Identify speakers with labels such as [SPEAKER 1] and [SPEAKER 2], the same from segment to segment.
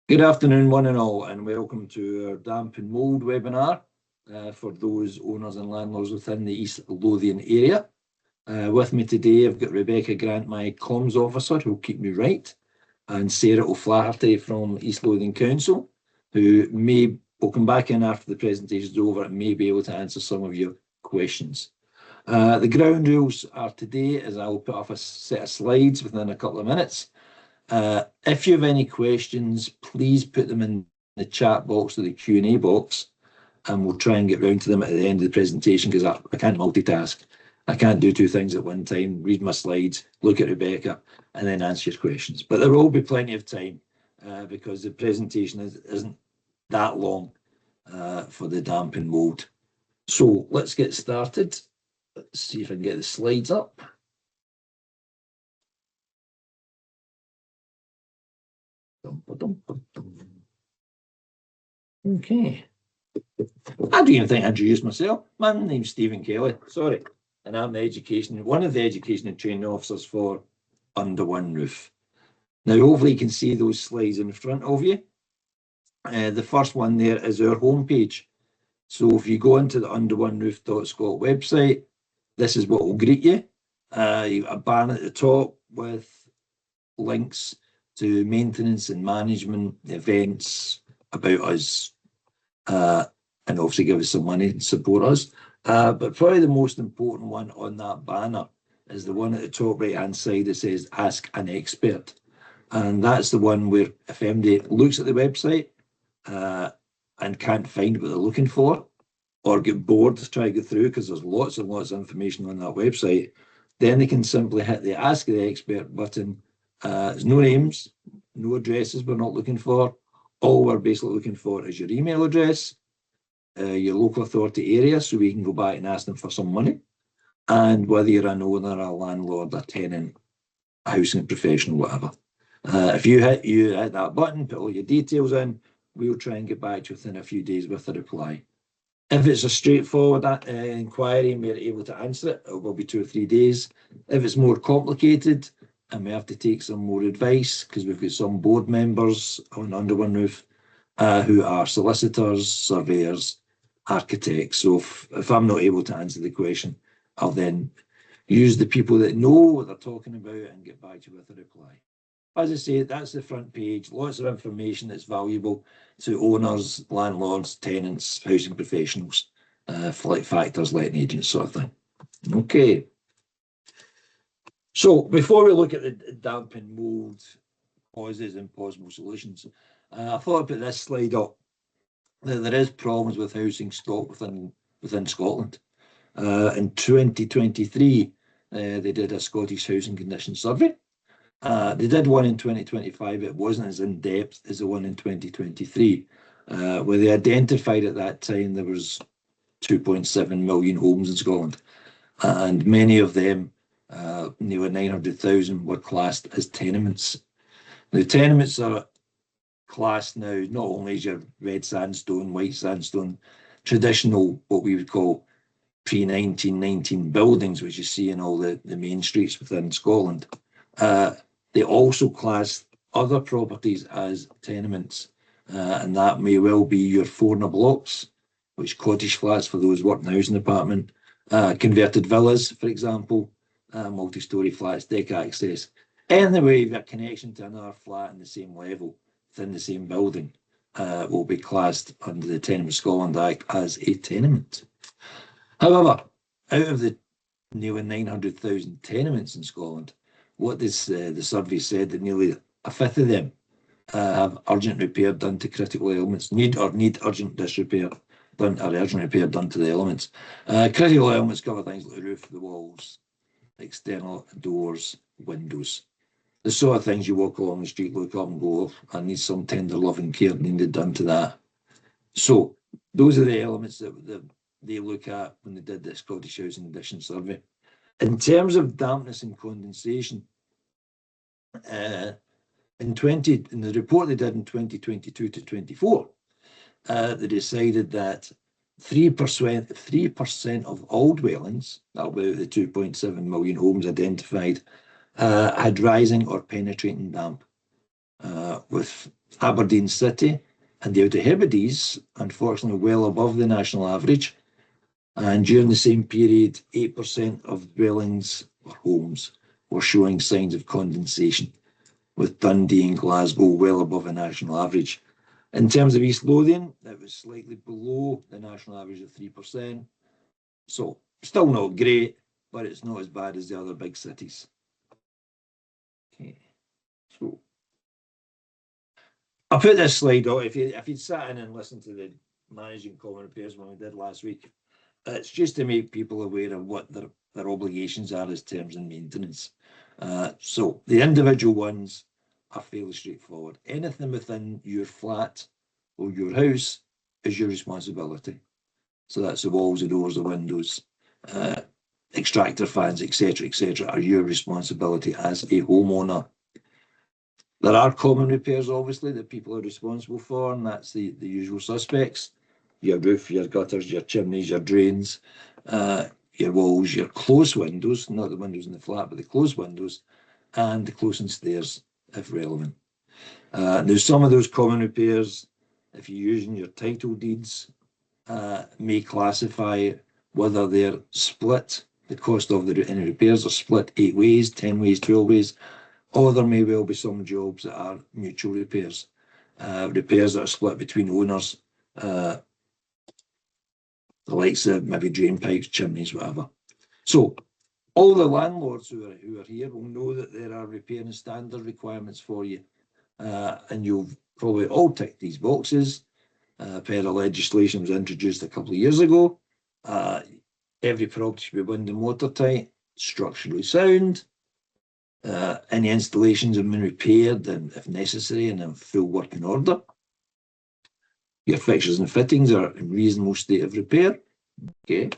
[SPEAKER 1] Good afternoon, one and all, and welcome to our damp and mould webinar for those owners and landlords within the East Lothian area. With me today, I've got Rebecca Grant, my comms officer, who will keep me right, and Sarah O'Flaherty from East Lothian Council, who will come back in after the presentation is over and may be able to answer some of your questions. The ground rules are today, as I'll put up a set of slides within a couple of minutes. If you have any questions, please put them in the chat box or the Q&A box, and we'll try and get round to them at the end of the presentation, because I can't multitask. I can't do two things at one time: read my slides, look at Rebecca, and then answer your questions. But there will be plenty of time because the presentation isn't that long for the damp and mould. So let's get started. Let's see if I can get the slides up. Okay. I don't even think I introduced myself. My name's Stephen Kelly, sorry, and I'm one of the education and training officers for Under One Roof. Now, hopefully you can see those slides in front of you. The first one there is our homepage. So if you go into the underoneroof.scot website, this is what will greet you. You've got a banner at the top with links to maintenance and management, events, about us, and obviously give us some money and support us. But probably the most important one on that banner is the one at the top right hand side that says Ask an Expert. And that's the one where if anybody looks at the website and can't find what they're looking for, or get bored to try to get through because there's lots and lots of information on that website, then they can simply hit the Ask the Expert button. There's no names, no addresses we're not looking for. All we're basically looking for is your email address, your local authority area, so we can go back and ask them for some money, and whether you're an owner, a landlord, a tenant, a housing professional, whatever. If you hit that button, put all your details in, we'll try and get back to you within a few days with a reply. If it's a straightforward inquiry and we're able to answer it, it will be 2 or 3 days. If it's more complicated and we have to take some more advice, because we've got some board members on Under One Roof who are solicitors, surveyors, architects. So if I'm not able to answer the question, I'll then use the people that know what they're talking about and get back to you with a reply. As I say, that's the front page. Lots of information that's valuable to owners, landlords, tenants, housing professionals, flight factors, letting agents, sort of thing. Okay. So before we look at the damp and mould causes and possible solutions, I thought I'd put this slide up. There is problems with housing stock within Scotland. In 2023, they did a Scottish Housing Condition Survey. They did one in 2025. It wasn't as in-depth as the one in 2023, where they identified at that time there was 2.7 million homes in Scotland, and many of them, nearly 900,000, were classed as tenements. The tenements are classed now not only as your red sandstone, white sandstone, traditional, what we would call pre-1919 buildings, which you see in all the main streets within Scotland. They also class other properties as tenements, and that may well be your 400 blocks, which cottage flats for those working in the housing department, converted villas, for example, multi-storey flats, deck access. Anyway, you've got a connection to another flat in the same level within the same building will be classed under the Tenement Scotland Act as a tenement. However, out of the nearly 900,000 tenements in Scotland, what this the survey said that nearly a fifth of them have urgent repair done to critical elements, need urgent disrepair done, or urgent repair done to the elements. Critical elements cover things like the roof, the walls, external doors, windows. The sort of things you walk along the street, look up and go, I need some tender loving care needed done to that. So those are the elements that they look at when they did the Scottish Housing Condition Survey. In terms of dampness and condensation, in the report they did in 2022 to 24, they decided that 3% of all dwellings, that were the 2.7 million homes identified, had rising or penetrating damp. with Aberdeen City and the Outer Hebrides, unfortunately, well above the national average. And during the same period, 8% of dwellings or homes were showing signs of condensation, with Dundee and Glasgow well above the national average. In terms of East Lothian, it was slightly below the national average of 3%. So still not great, but it's not as bad as the other big cities. Okay, so I put this slide out. If you'd sat in and listened to the managing common repairs when we did last week, it's just to make people aware of what their obligations are as terms and maintenance. So the individual ones are fairly straightforward. Anything within your flat or your house is your responsibility. So that's the walls, the doors, the windows, extractor fans, etc., are your responsibility as a homeowner. There are common repairs, obviously, that people are responsible for, and that's the usual suspects. Your roof, your gutters, your chimneys, your drains, your walls, your closed windows, not the windows in the flat, but the closed windows, and the closing stairs, if relevant. Now, some of those common repairs, if you're using your title deeds, may classify whether they're split, the cost of any repairs are split 8 ways, 10 ways, 12 ways, or there may well be some jobs that are mutual repairs, repairs that are split between owners, the likes of maybe drain pipes, chimneys, whatever. So all the landlords who are here will know that there are repair and standard requirements for you, and you've probably all ticked these boxes. Per the legislation was introduced a couple of years ago. Every property should be wind and watertight, structurally sound. Any installations have been repaired and, if necessary, and in full working order. Your fixtures and fittings are in reasonable state of repair. Okay.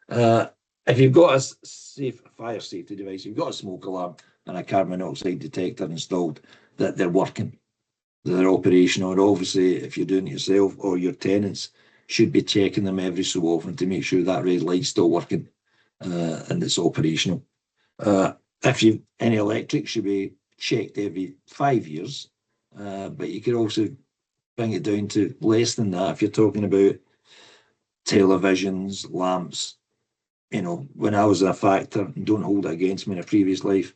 [SPEAKER 1] If you've got a fire safety device, you've got a smoke alarm and a carbon monoxide detector installed, that they're working, they're operational. And obviously, if you're doing it yourself or your tenants, should be checking them every so often to make sure that red light's still working and it's operational. If you've any electric, should be checked every 5 years, but you could also bring it down to less than that if you're talking about televisions, lamps. You know, when I was a factor, and don't hold it against me in a previous life,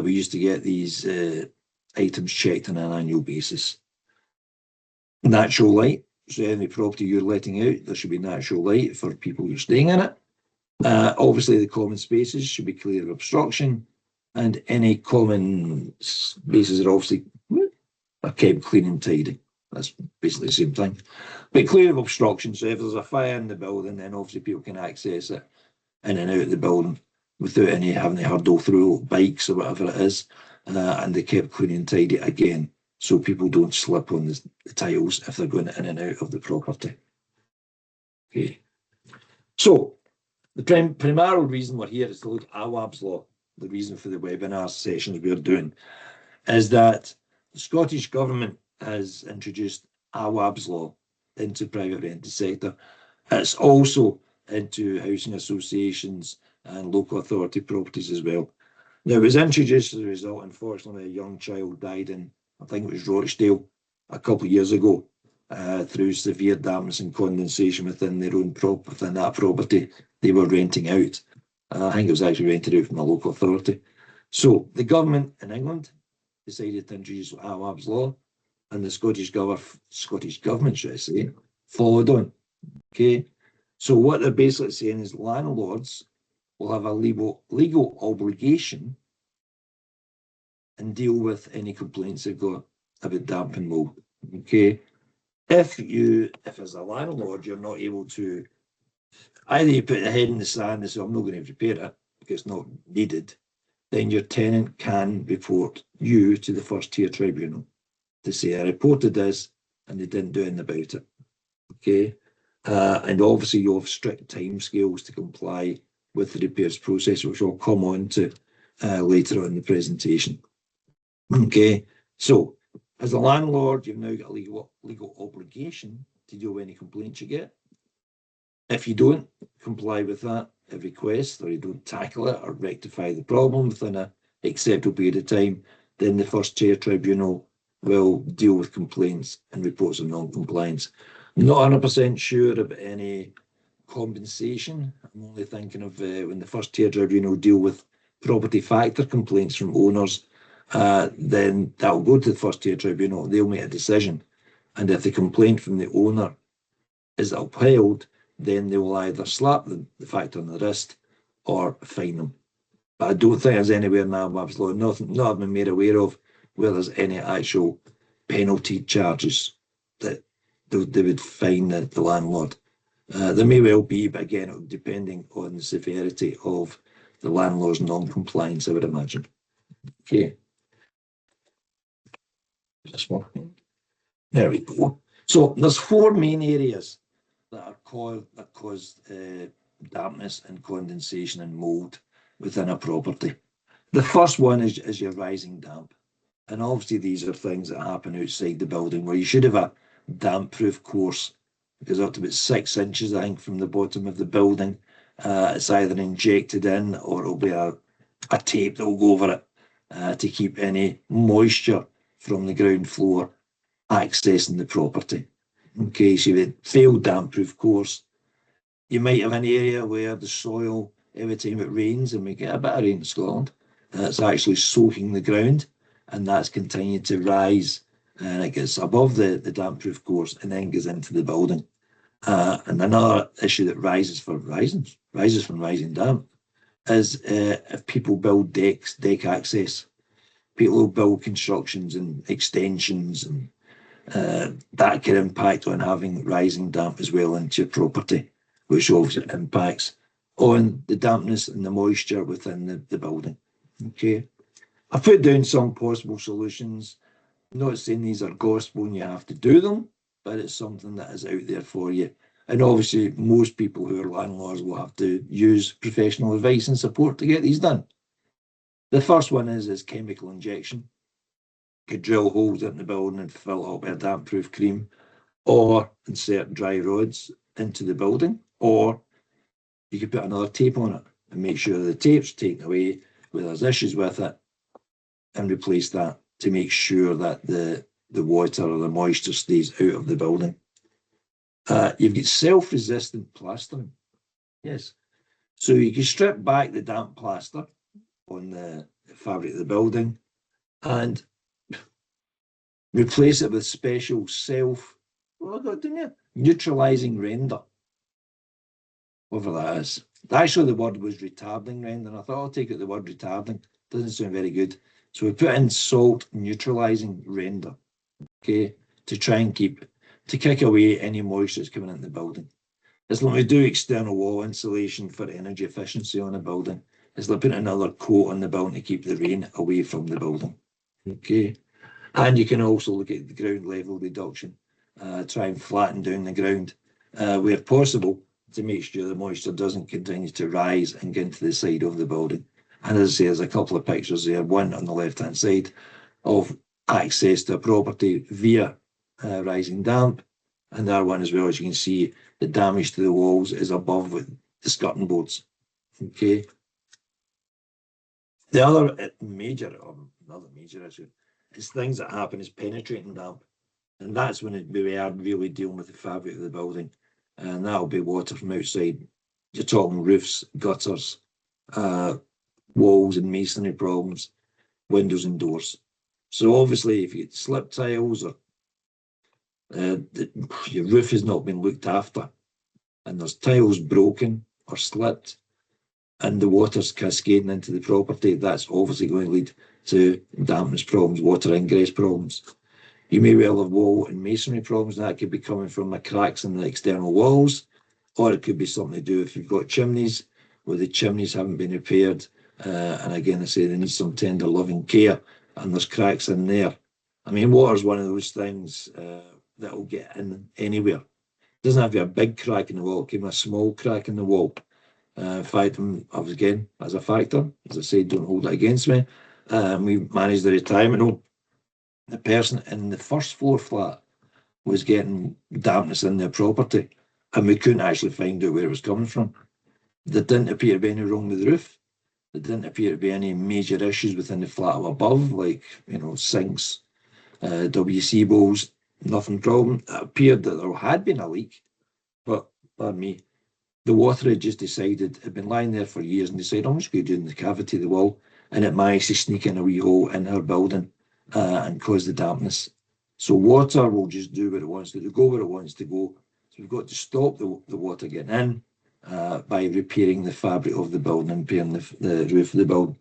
[SPEAKER 1] we used to get these items checked on an annual basis. Natural light. So any property you're letting out, there should be natural light for people who are staying in it. Obviously, the common spaces should be clear of obstruction, and any common spaces are obviously kept clean and tidy. That's basically the same thing. But clear of obstruction, so if there's a fire in the building, then obviously people can access it in and out of the building without any having to hurdle through bikes or whatever it is, and they kept clean and tidy again, so people don't slip on the tiles if they're going in and out of the property. Okay. So the primary reason we're here is to look at Awaab's law. The reason for the webinar sessions we're doing is that the Scottish Government has introduced Awaab's law into private rented sector. It's also into housing associations and local authority properties as well. Now, it was introduced as a result, unfortunately, a young child died in, I think it was Rochdale, a couple of years ago, through severe dampness and condensation within their own within that property they were renting out. I think it was actually rented out from a local authority. So the government in England decided to introduce Awaab's law, and the Scottish government, should I say, followed on. Okay, so what they're basically saying is landlords will have a legal obligation and deal with any complaints they've got about damp and mould. Okay, if as a landlord you're not able to, either you put the head in the sand and say, I'm not going to repair it because it's not needed, then your tenant can report you to the first tier tribunal to say, I reported this and they didn't do anything about it. Okay, and obviously you have strict timescales to comply with the repairs process, which I'll come on to later on in the presentation. Okay, so as a landlord, you've now got a legal obligation to deal with any complaints you get. If you don't comply with that request, or you don't tackle it or rectify the problem within an acceptable period of time, then the first tier tribunal will deal with complaints and reports of non-compliance. Not 100% sure of any compensation. I'm only thinking of when the first tier tribunal deal with property factor complaints from owners, then that will go to the first tier tribunal. They'll make a decision, and if the complaint from the owner is upheld, then they will either slap the factor on the wrist or fine them. But I don't think there's anywhere now, absolutely nothing, not I've been made aware of, where there's any actual penalty charges that they would fine the landlord. There may well be, but again, depending on the severity of the landlord's non-compliance, I would imagine. Okay. This one. There we go. So there's four main areas that cause dampness and condensation and mould within a property. The first one is your rising damp. And obviously these are things that happen outside the building where you should have a damp-proof course. It goes up to about 6 inches, I think, from the bottom of the building. It's either injected in or it'll be a tape that will go over it to keep any moisture from the ground floor accessing the property. Okay, so you have a failed damp-proof course. You might have an area where the soil, every time it rains, and we get a bit of rain in Scotland, it's actually soaking the ground, and that's continued to rise, and it gets above the damp-proof course and then goes into the building. And another issue that rises from rising damp is if people build deck access. People will build constructions and extensions, and that can impact on having rising damp as well into your property, which obviously impacts on the dampness and the moisture within the building. Okay, I've put down some possible solutions. I'm not saying these are gospel and you have to do them, but it's something that is out there for you. And obviously, most people who are landlords will have to use professional advice and support to get these done. The first one is chemical injection. You could drill holes in the building and fill it up with a damp-proof cream, or insert dry rods into the building, or you could put another tape on it and make sure the tape's taken away where there's issues with it, and replace that to make sure that the water or the moisture stays out of the building. You've got self-resistant plastering. Yes. So you can strip back the damp plaster on the fabric of the building and replace it with special neutralising render. Whatever that is. Actually, the word was retarding render, and I thought I'll take it the word retarding. Doesn't sound very good. So we put in salt neutralising render, okay, to try and kick away any moisture that's coming into the building. It's like we do external wall insulation for energy efficiency on a building. It's like putting another coat on the building to keep the rain away from the building. Okay. And you can also look at the ground level reduction, try and flatten down the ground where possible to make sure the moisture doesn't continue to rise and get into the side of the building. And as I say, there's a couple of pictures there, one on the left-hand side of access to a property via rising damp, and the other one as well, as you can see, the damage to the walls is above with the skirting boards. Okay. The other major issue is things that happen is penetrating damp, and that's when we are really dealing with the fabric of the building, and that'll be water from outside. You're talking roofs, gutters, walls and masonry problems, windows and doors. So obviously, if you get slip tiles or your roof has not been looked after, and there's tiles broken or slipped, and the water's cascading into the property, that's obviously going to lead to dampness problems, water ingress problems. You may well have wall and masonry problems, and that could be coming from the cracks in the external walls, or it could be something to do if you've got chimneys, where the chimneys haven't been repaired, and again, I say they need some tender loving care, and there's cracks in there. I mean, water's one of those things that will get in anywhere. It doesn't have to be a big crack in the wall, it can be a small crack in the wall. In fact, I was again, as a factor, as I said, don't hold it against me. We managed the retirement home. The person in the first floor flat was getting dampness in their property, and we couldn't actually find out where it was coming from. There didn't appear to be any wrong with the roof. There didn't appear to be any major issues within the flat above, like, sinks WC bowls, nothing problem. It appeared that there had been a leak, but pardon me, the water had just decided, it had been lying there for years, and decided, I'm just going to do it in the cavity of the wall, and it managed to sneak in a wee hole in her building and cause the dampness. So water will just do what it wants to do, go where it wants to go. So we've got to stop the water getting in by repairing the fabric of the building and repairing the roof of the building.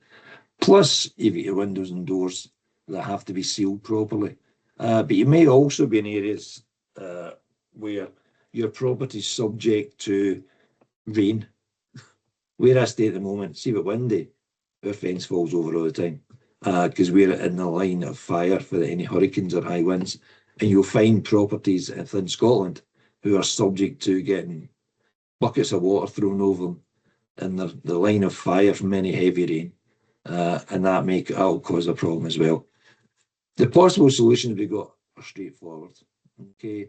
[SPEAKER 1] Plus, you've got your windows and doors that have to be sealed properly. But you may also be in areas where your property is subject to rain. Where I stay at the moment, see, but windy, our fence falls over all the time because we're in the line of fire for any hurricanes or high winds. And you'll find properties within Scotland who are subject to getting buckets of water thrown over them in the line of fire from any heavy rain. And that'll cause a problem as well. The possible solutions we've got are straightforward. Okay,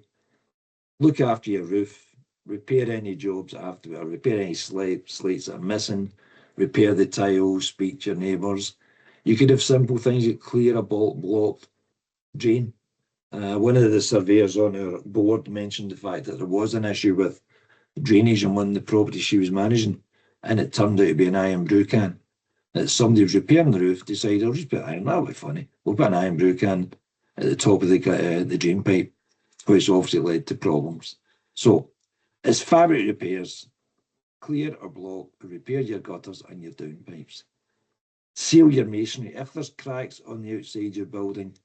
[SPEAKER 1] look after your roof, repair any jobs after, repair any slates that are missing, repair the tiles, speak to your neighbours. You could have simple things like clear a blocked drain. One of the surveyors on our board mentioned the fact that there was an issue with drainage in one of the properties she was managing, and it turned out to be an iron brew can. That somebody was repairing the roof, decided, I'll just put iron, that'll be funny. We'll put an iron brew can at the top of the drain pipe, which obviously led to problems. So, it's fabric repairs, clear or block, repair your gutters and your downpipes. Seal your masonry. If there's cracks on the outside of your building,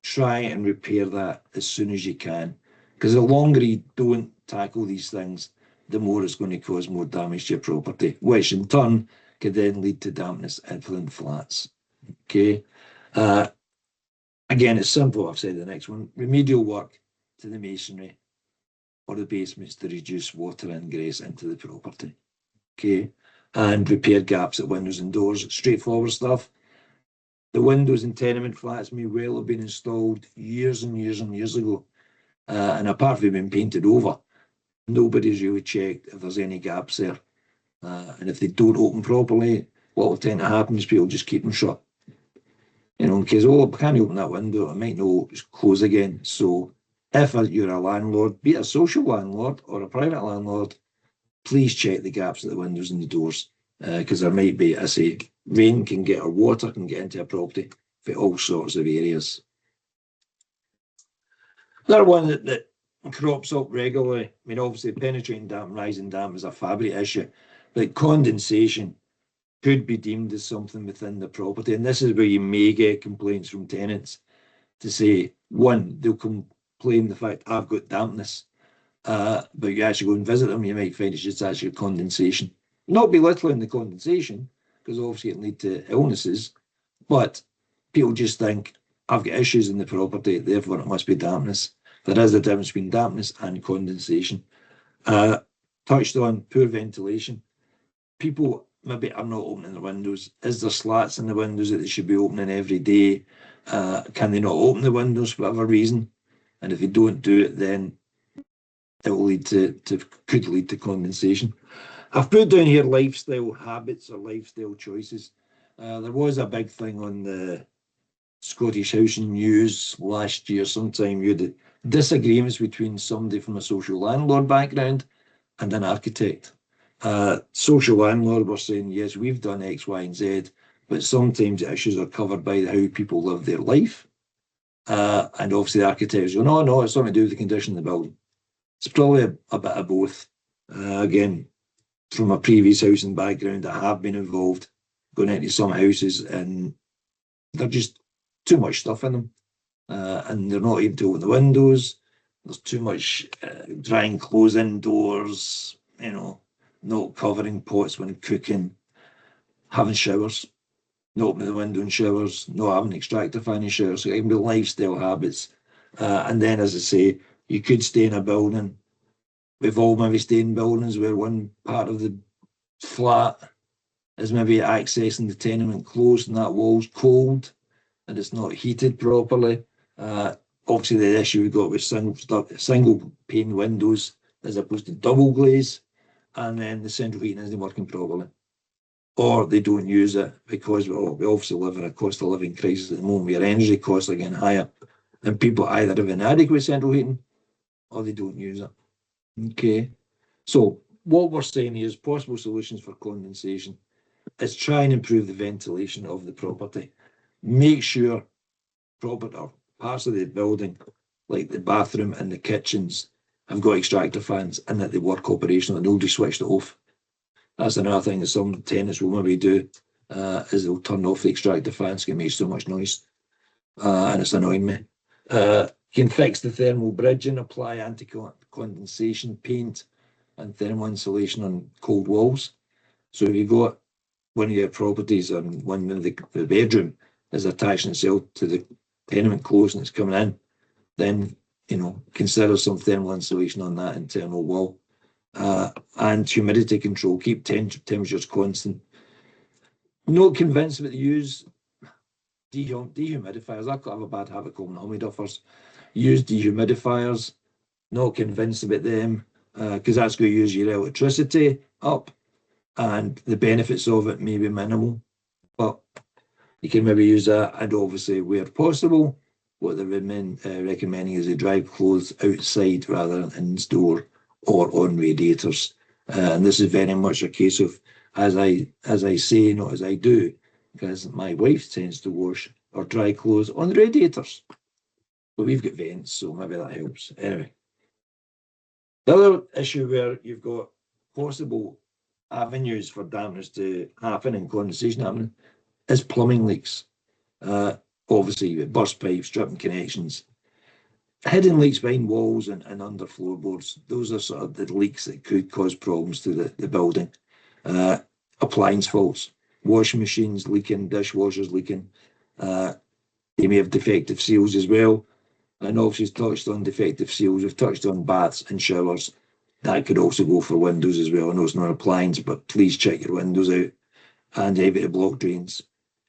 [SPEAKER 1] try and repair that as soon as you can. Because the longer you don't tackle these things, the more it's going to cause more damage to your property, which in turn could then lead to dampness in flats. Okay. Again, it's simple. I've said the next one. Remedial work to the masonry or the basements to reduce water ingress into the property. Okay. And repair gaps at windows and doors. Straightforward stuff. The windows in tenement flats may well have been installed years and years and years ago. And apart from being painted over, nobody's really checked if there's any gaps there. And if they don't open properly, what will tend to happen is people just keep them shut. You know, in case, I can't open that window, I might not just close again. So if you're a landlord, be it a social landlord or a private landlord, please check the gaps at the windows and the doors. Because there might be, I say, rain can get or water can get into a property for all sorts of areas. Another one that crops up regularly, I mean, obviously penetrating damp, rising damp is a fabric issue, but condensation could be deemed as something within the property. And this is where you may get complaints from tenants to say, one, they'll complain the fact, I've got dampness, but you actually go and visit them, you might find it's just actually condensation. Not belittling the condensation, because obviously it can lead to illnesses, but people just think, I've got issues in the property, therefore it must be dampness. There is a difference between dampness and condensation. Touched on poor ventilation. People maybe are not opening the windows. Is there slats in the windows that they should be opening every day? Can they not open the windows for whatever reason? And if they don't do it, then it will could lead to condensation. I've put down here lifestyle habits or lifestyle choices. There was a big thing on the Scottish Housing News last year sometime. You had disagreements between somebody from a social landlord background and an architect. Social landlord were saying, yes, we've done X, Y, and Z, but sometimes the issues are covered by how people live their life. And obviously the architects go, no, it's something to do with the condition of the building. It's probably a bit of both. Again, from a previous housing background, I have been involved going into some houses and they're just too much stuff in them. And they're not able to open the windows. There's too much drying clothes indoors, you know, not covering pots when cooking, having showers, not opening the window in showers, not having an extractor fan in showers. So it can be lifestyle habits. And then, as I say, you could stay in a building. We've all maybe stayed in buildings where one part of the flat is maybe accessing the tenement closed and that wall's cold and it's not heated properly. Obviously, the issue we've got with single pane windows as opposed to double glaze, and then the central heating isn't working properly. Or they don't use it because we obviously live in a cost of living crisis at the moment where energy costs are getting higher. And people either have inadequate central heating or they don't use it. Okay. So what we're saying here is possible solutions for condensation is try and improve the ventilation of the property. Make sure parts of the building, like the bathroom and the kitchens, have got extractor fans and that they work operational and nobody switched it off. That's another thing that some tenants will maybe do, is they'll turn off the extractor fans because it makes so much noise, and it's annoying me. You can fix the thermal bridging, apply anti-condensation paint and thermal insulation on cold walls. So if you've got one of your properties and one of the bedroom is attaching itself to the tenement close and it's coming in, then consider some thermal insulation on that internal wall. And humidity control, keep temperatures constant. Not convinced about the use dehumidifiers. I've got a bad habit calling them humidifiers. Use dehumidifiers. Not convinced about them because that's going to use your electricity up, and the benefits of it may be minimal, but you can maybe use that. And obviously, where possible, what they're recommending is they dry clothes outside rather than indoor or on radiators. And this is very much a case of as I say, not as I do, because my wife tends to wash or dry clothes on the radiators. But we've got vents, so maybe that helps. Anyway, the other issue where you've got possible avenues for dampness to happen and condensation happening is plumbing leaks. Obviously, burst pipes, dripping connections, hidden leaks behind walls and under floorboards. Those are sort of the leaks that could cause problems to the building. Appliance faults, washing machines leaking, dishwashers leaking. They may have defective seals as well. And obviously, touched on defective seals. We've touched on baths and showers. That could also go for windows as well. I know it's not an appliance, but please check your windows out. And heavy to block drains.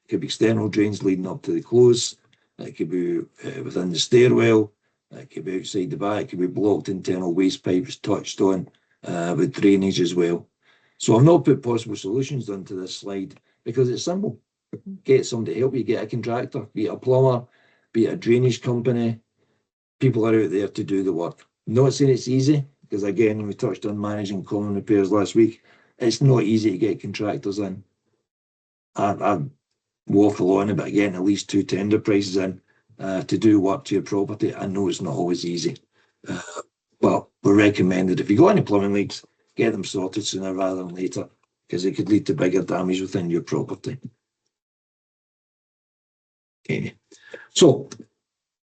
[SPEAKER 1] It could be external drains leading up to the close. It could be within the stairwell. It could be outside the back. It could be blocked internal waste pipes touched on with drainage as well. So I've not put possible solutions onto this slide because it's simple. Get somebody to help you. Get a contractor, be it a plumber, be it a drainage company. People are out there to do the work. Not saying it's easy, because again, we touched on managing common repairs last week. It's not easy to get contractors in. I waffle on about getting at least 2 tender prices in to do work to your property. I know it's not always easy, but we recommend that if you got any plumbing leaks, get them sorted sooner rather than later, because it could lead to bigger damage within your property. Okay, so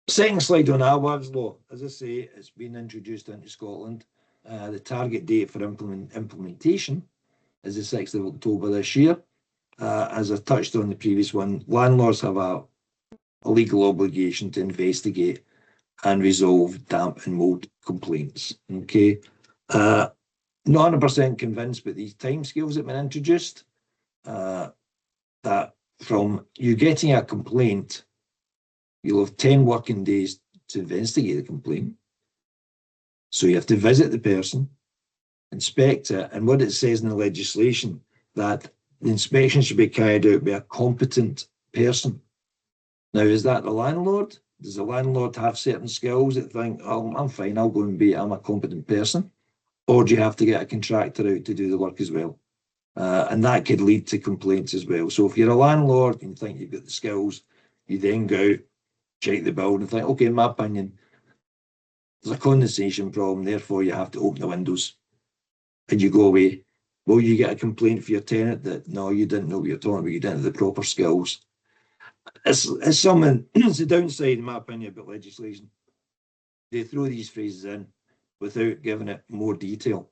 [SPEAKER 1] second slide on Awad's law. As I say, it's been introduced into Scotland. The target date for implementation is the 6th of October this year. As I touched on the previous one, landlords have a legal obligation to investigate and resolve damp and mould complaints. Okay, not 100% convinced, but these timescales that have been introduced, that from you getting a complaint, you'll have 10 working days to investigate the complaint. So you have to visit the person, inspect it, and what it says in the legislation, that the inspection should be carried out by a competent person. Now, is that the landlord? Does the landlord have certain skills that think, oh, I'm fine, I'll go and be, I'm a competent person? Or do you have to get a contractor out to do the work as well? And that could lead to complaints as well. So if you're a landlord and you think you've got the skills, you then go out, check the building and think, okay, in my opinion, there's a condensation problem, therefore you have to open the windows. And you go away. Will you get a complaint for your tenant that, no, you didn't know what you're talking about, you didn't have the proper skills? It's the downside, in my opinion, about legislation. They throw these phrases in without giving it more detail,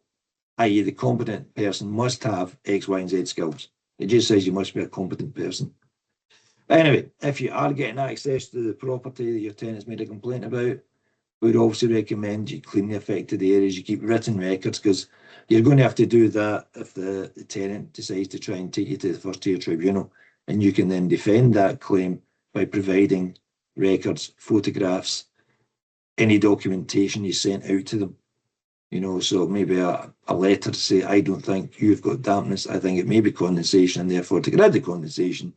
[SPEAKER 1] i.e. the competent person must have X, Y, and Z skills. It just says you must be a competent person. Anyway, if you are getting access to the property that your tenant's made a complaint about, we'd obviously recommend you clean the affected areas, you keep written records, because you're going to have to do that if the tenant decides to try and take you to the first tier tribunal, and you can then defend that claim by providing records, photographs, any documentation you sent out to them. So maybe a letter to say, I don't think you've got dampness, I think it may be condensation, and therefore to get rid of the condensation,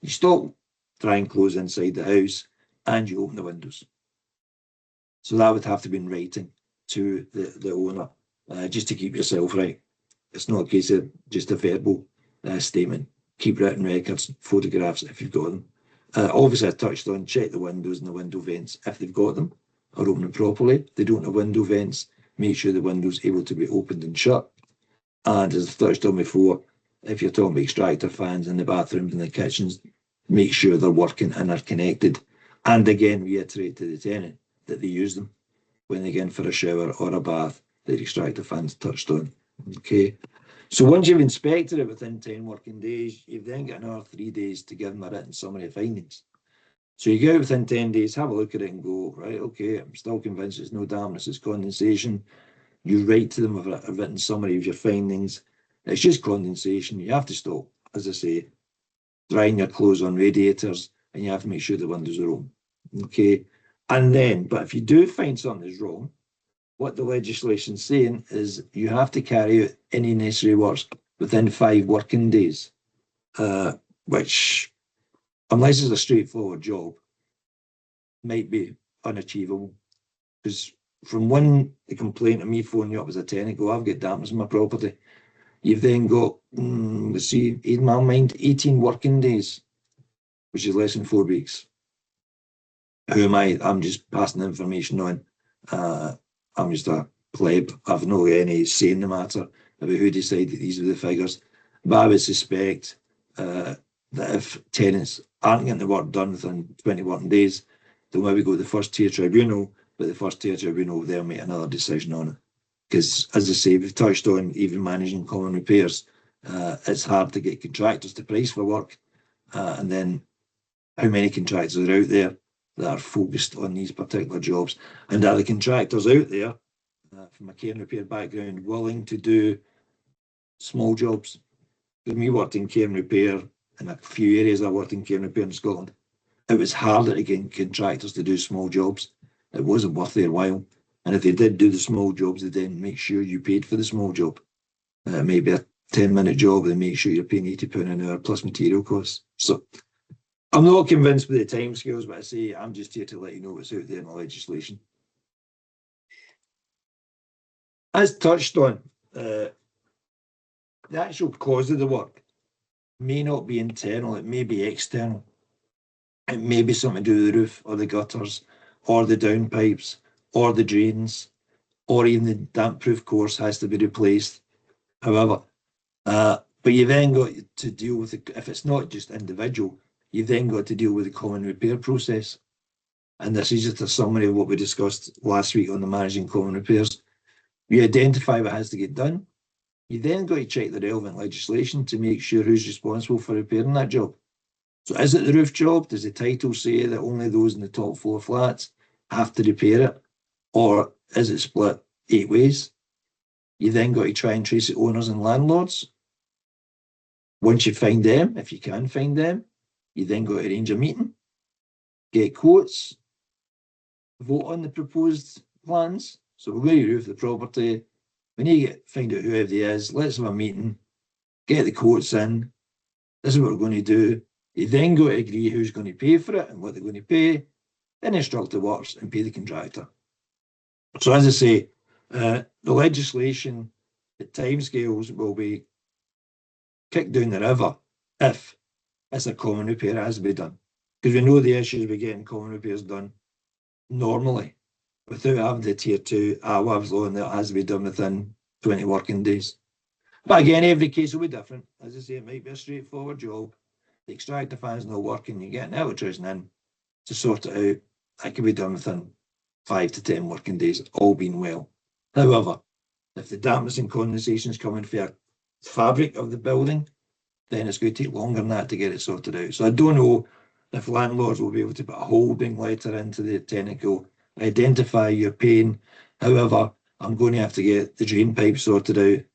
[SPEAKER 1] you stop drying clothes inside the house and you open the windows. So that would have to be in writing to the owner, just to keep yourself right. It's not a case of just a verbal statement. Keep written records, photographs if you've got them. Obviously, I touched on check the windows and the window vents if they've got them, or open them properly. If they don't have window vents, make sure the window's able to be opened and shut. And as I've touched on before, if you're talking about extractor fans in the bathrooms and the kitchens, make sure they're working and are connected. And again, reiterate to the tenant that they use them when they get in for a shower or a bath, the extractor fans touched on. Okay. So once you've inspected it within 10 working days, you've then got another 3 days to give them a written summary of findings. So you go out within 10 days, have a look at it and go, right, okay, I'm still convinced it's no dampness, it's condensation. You write to them with a written summary of your findings. It's just condensation. You have to stop, as I say, drying your clothes on radiators, and you have to make sure the windows are open. Okay. And then, but if you do find something is wrong, what the legislation's saying is you have to carry out any necessary works within 5 working days, which, unless it's a straightforward job, might be unachievable. Because from when the complaint of me phoning you up as a tenant, go, I've got dampness in my property, you've then got, let's see, in my mind, 18 working days, which is less than 4 weeks. Who am I? I'm just passing the information on. I'm just a pleb. I've no any say in the matter about who decided these are the figures. But I would suspect that if tenants aren't getting the work done within 20 working days, they'll maybe go to the first tier tribunal, but the first tier tribunal, they'll make another decision on it. Because, as I say, we've touched on even managing common repairs. It's hard to get contractors to price for work. And then how many contractors are out there that are focused on these particular jobs, and are the contractors out there from a care and repair background willing to do small jobs? Because me worked in care and repair in a few areas. I worked in care and repair in Scotland. It was harder to get contractors to do small jobs. It wasn't worth their while. And if they did do the small jobs, they then make sure you paid for the small job. Maybe a 10-minute job, they make sure you're paying £80 an hour plus material costs. So I'm not convinced with the timescales, but I say I'm just here to let you know what's out there in the legislation. As touched on, the actual cause of the work may not be internal, it may be external. It may be something to do with the roof or the gutters or the downpipes or the drains, or even the damp-proof course has to be replaced. However, but you then got to deal with it. If it's not just individual, you've then got to deal with the common repair process. And this is just a summary of what we discussed last week on the managing common repairs. You identify what has to get done. You then got to check the relevant legislation to make sure who's responsible for repairing that job. So is it the roof job? Does the title say that only those in the top 4 flats have to repair it? Or is it split 8 ways? You then got to try and trace the owners and landlords. Once you find them, if you can find them, you then got to arrange a meeting, get quotes, vote on the proposed plans. So we're going to roof the property. When you find out who everybody is, let's have a meeting, get the quotes in. This is what we're going to do. You then got to agree who's going to pay for it and what they're going to pay, then instruct the works and pay the contractor. So as I say, the legislation, the timescales will be kicked down the river if it's a common repair that has to be done. Because we know the issues with getting common repairs done normally without having the tier 2 AWAB's law, and that has to be done within 20 working days. But again, every case will be different. As I say, it might be a straightforward job. The extractor fan's not working, you get an electrician in to sort it out. That can be done within 5 to 10 working days, all being well. However, if the dampness and condensation is coming for the fabric of the building, then it's going to take longer than that to get it sorted out. So I don't know if landlords will be able to put a holding letter into the tenant, go, identify your pain. However, I'm going to have to get the drain pipe sorted out,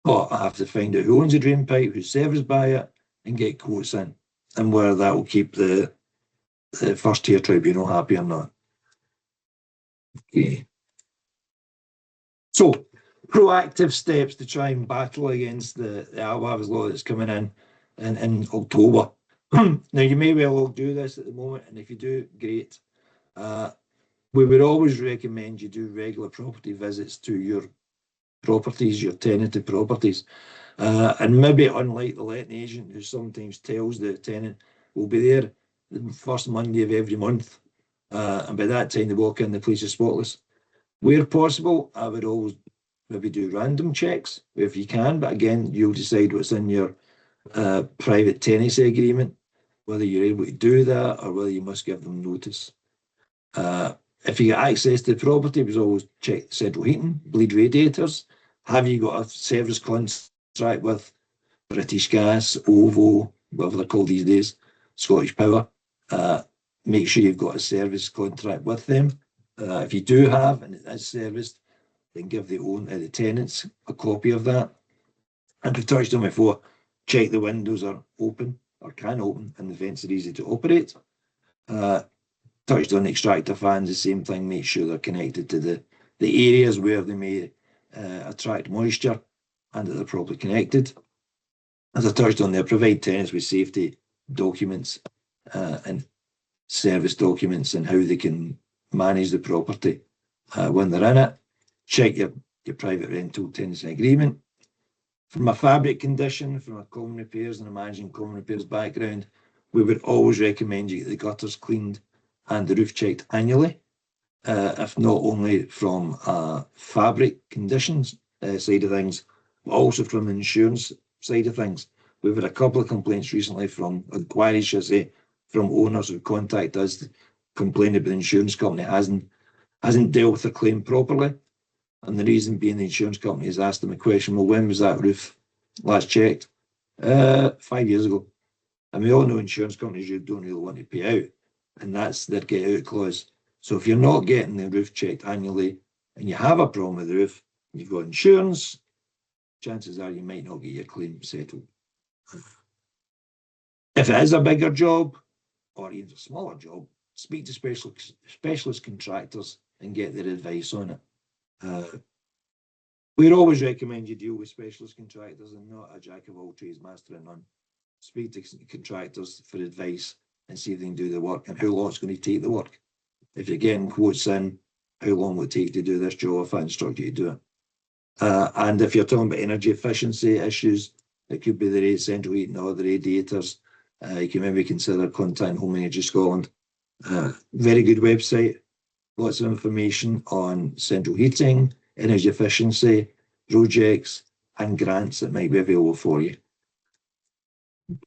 [SPEAKER 1] but I have to find out who owns the drain pipe, who serves by it, and get quotes in, and whether that will keep the first tier tribunal happy or not. Okay. So, proactive steps to try and battle against the AWAB's law that's coming in October. Now, you may well all do this at the moment, and if you do, great. We would always recommend you do regular property visits to your properties, your tenanted properties. And maybe unlike the letting agent who sometimes tells the tenant, we'll be there the first Monday of every month. And by that time they walk in, the place is spotless. Where possible, I would always maybe do random checks if you can, but again, you'll decide what's in your private tenancy agreement, whether you're able to do that or whether you must give them notice. If you get access to the property, we always check central heating, bleed radiators. Have you got a service contract with British Gas, OVO, whatever they're called these days, Scottish Power? Make sure you've got a service contract with them. If you do have, and it is serviced, then give the tenants a copy of that. And we've touched on before, check the windows are open or can open and the vents are easy to operate. Touched on extractor fans, the same thing, make sure they're connected to the areas where they may attract moisture and that they're properly connected. As I touched on there, provide tenants with safety documents and service documents and how they can manage the property when they're in it. Check your private rental tenancy agreement. From a fabric condition, from a common repairs and a managing common repairs background, we would always recommend you get the gutters cleaned and the roof checked annually, if not only from fabric conditions side of things, but also from the insurance side of things. We've had a couple of complaints recently from inquiries, should I say, from owners who contact us complaining about the insurance company hasn't dealt with the claim properly. And the reason being the insurance company has asked them a question, well, when was that roof last checked? 5 years ago. And we all know insurance companies you don't really want to pay out. And that's their get out clause. So if you're not getting the roof checked annually and you have a problem with the roof, you've got insurance, chances are you might not get your claim settled. If it is a bigger job or even a smaller job, speak to specialist contractors and get their advice on it. We'd always recommend you deal with specialist contractors and not a jack of all trades, master of none. Speak to contractors for advice and see if they can do the work and how long it's going to take the work. If you're getting quotes in, how long will it take to do this job if I instruct you to do it? And if you're talking about energy efficiency issues, it could be the central heating or the radiators. You can maybe consider contacting Home Energy Scotland. Very good website, lots of information on central heating, energy efficiency, projects, and grants that might be available for you.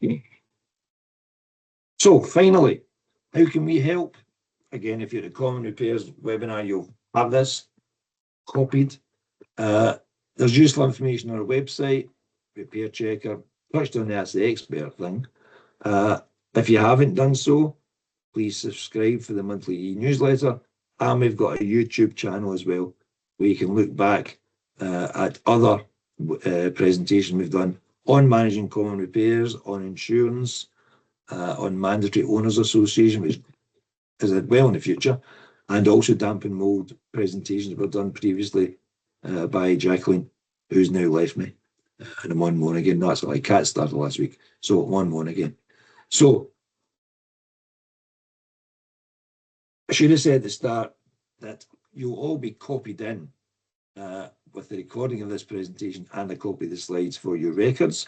[SPEAKER 1] Okay. So finally, how can we help? Again, if you're at a Common Repairs webinar, you'll have this copied. There's useful information on our website, Repair Checker, touched on that's the expert thing. If you haven't done so, please subscribe for the monthly e-newsletter. And we've got a YouTube channel as well, where you can look back at other presentations we've done on managing common repairs, on insurance, on mandatory owners association, which is well in the future, and also damp and mould presentations were done previously by Jacqueline, who's now left me. And I'm on one again. That's like Cat started last week, so I'm on one again. So I should have said at the start that you'll all be copied in with the recording of this presentation and a copy of the slides for your records.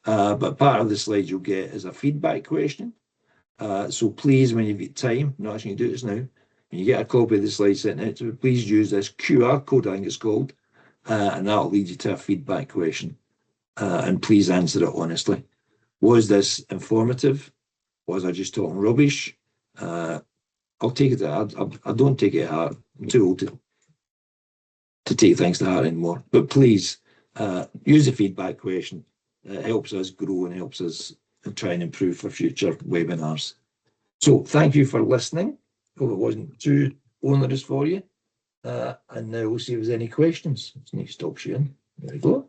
[SPEAKER 1] But part of the slides you'll get is a feedback question. So please, when you've got time, not asking you to do this now, when you get a copy of the slides sent out, so please use this QR code, I think it's called, and that'll lead you to a feedback question. And please answer it honestly. Was this informative? Was I just talking rubbish? I'll take it to heart. I don't take it to heart. I'm too old to take things to heart anymore. But please use the feedback question. It helps us grow and helps us try and improve for future webinars. So thank you for listening. Hope it wasn't too onerous for you. And now we'll see if there's any questions. Let's stop sharing. There we go.